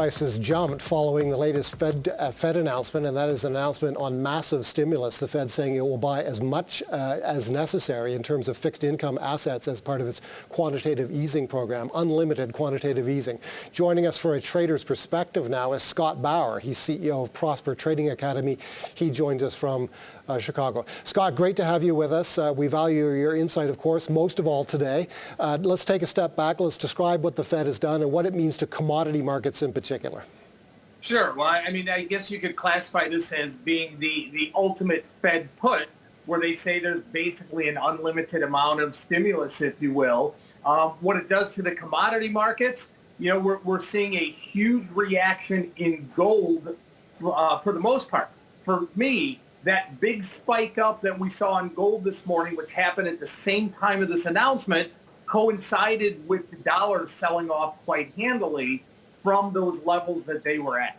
Prices jumped following the latest Fed announcement, and that is an announcement on massive stimulus. The Fed saying it will buy as much as necessary in terms of fixed income assets as part of its quantitative easing program, unlimited quantitative easing. Joining us for a trader's perspective now is Scott Bauer. He's CEO of Prosper Trading Academy. He joins us from Chicago. Scott, great to have you with us. We value your insight, of course, most of all today. Let's take a step back. Let's describe what the Fed has done and what it means to commodity markets in particular. Sure. Well, I mean, I guess you could classify this as being the ultimate Fed put, where they say there's basically an unlimited amount of stimulus, if you will. What it does to the commodity markets, you know, we're seeing a huge reaction in gold for the most part. For me, that big spike up that we saw in gold this morning, which happened at the same time of this announcement, coincided with the dollar selling off quite handily from those levels that they were at.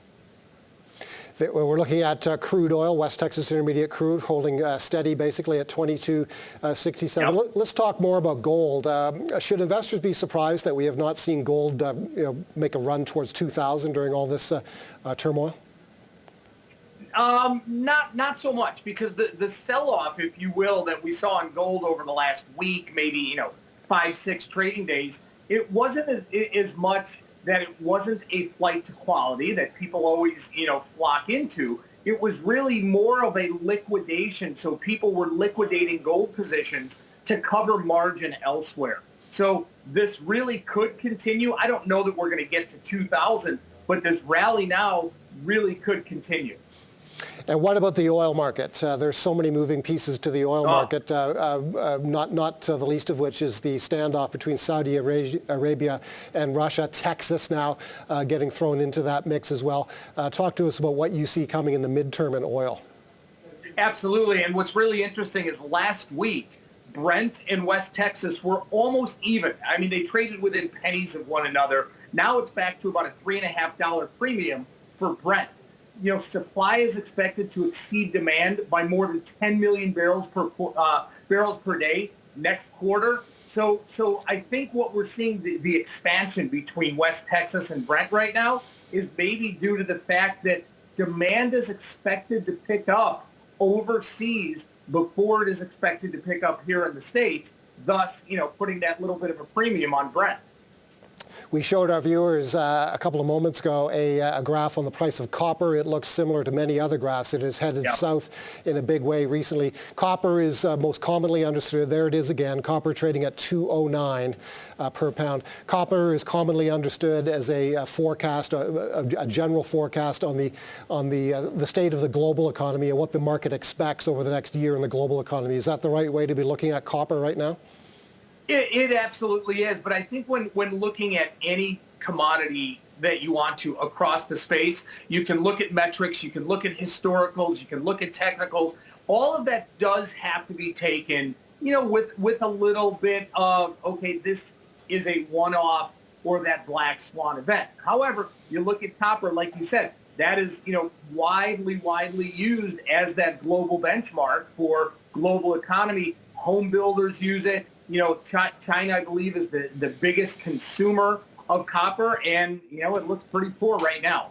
We're looking at crude oil, West Texas Intermediate crude, holding steady basically at 22.67. Yep. Let's talk more about gold. Should investors be surprised that we have not seen gold make a run towards 2,000 during all this turmoil? Not so much, because the sell-off, if you will, that we saw in gold over the last week, maybe 5-6 trading days, it wasn't as much that it wasn't a flight to quality that people always flock into. It was really more of a liquidation. So people were liquidating gold positions to cover margin elsewhere. So this really could continue. I don't know that we're going to get to 2,000, but this rally now really could continue. And what about the oil market? There's so many moving pieces to the oil market, not the least of which is the standoff between Saudi Arabia and Russia. Texas now getting thrown into that mix as well. Talk to us about what you see coming in the midterm in oil. Absolutely. And what's really interesting is last week, Brent and West Texas were almost even. I mean, they traded within pennies of one another. Now it's back to about a $3.50 premium for Brent. Supply is expected to exceed demand by more than 10 million barrels per day next quarter. So I think what we're seeing, the expansion between West Texas and Brent right now, is maybe due to the fact that demand is expected to pick up overseas before it is expected to pick up here in the States, thus, putting that little bit of a premium on Brent. We showed our viewers a couple of moments ago a graph on the price of copper. It looks similar to many other graphs. It has headed south in a big way recently. Copper is most commonly understood. There it is again. Copper trading at $2.09 per pound. Copper is commonly understood as a forecast, a general forecast on the state of the global economy and what the market expects over the next year in the global economy. Is that the right way to be looking at copper right now? It absolutely is. But I think when looking at any commodity that you want to across the space, you can look at metrics, you can look at historicals, you can look at technicals. All of that does have to be taken, with a little bit of, okay, this is a one-off or that black swan event. However, you look at copper, like you said, that is, widely used as that global benchmark for global economy. Home builders use it. China, I believe, is the biggest consumer of copper, and, it looks pretty poor right now.